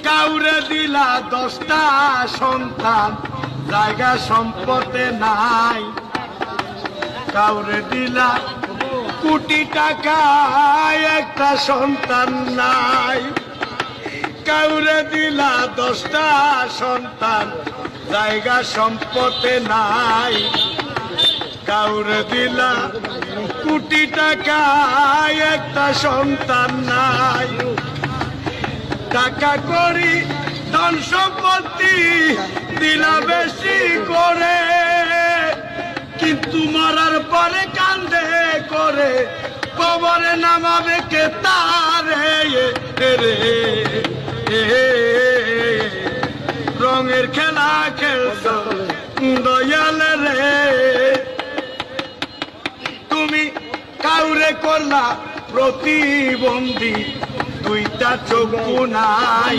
কাউরে দিলা 10টা সন্তান, জায়গা সম্পদে নাই। কাউরে দিলা কোটি টাকা, একটা সন্তান নাই। কাউরে দিলা 10টা সন্তান, জায়গা সম্পদে নাই। কাউরে দিলা কোটি টাকা, একটা সন্তান নাই। টাকা করি ধন সম্পত্তি দিলা বেশি করে, কিন্তু মরার পরে কান্দে করে, কবরে নামাবে কে তারে রে। রঙের খেলা খেলছ দয়াল রে। তুমি কাউরে করলা প্রতিবন্ধী, 2টা চক্ষু নাই।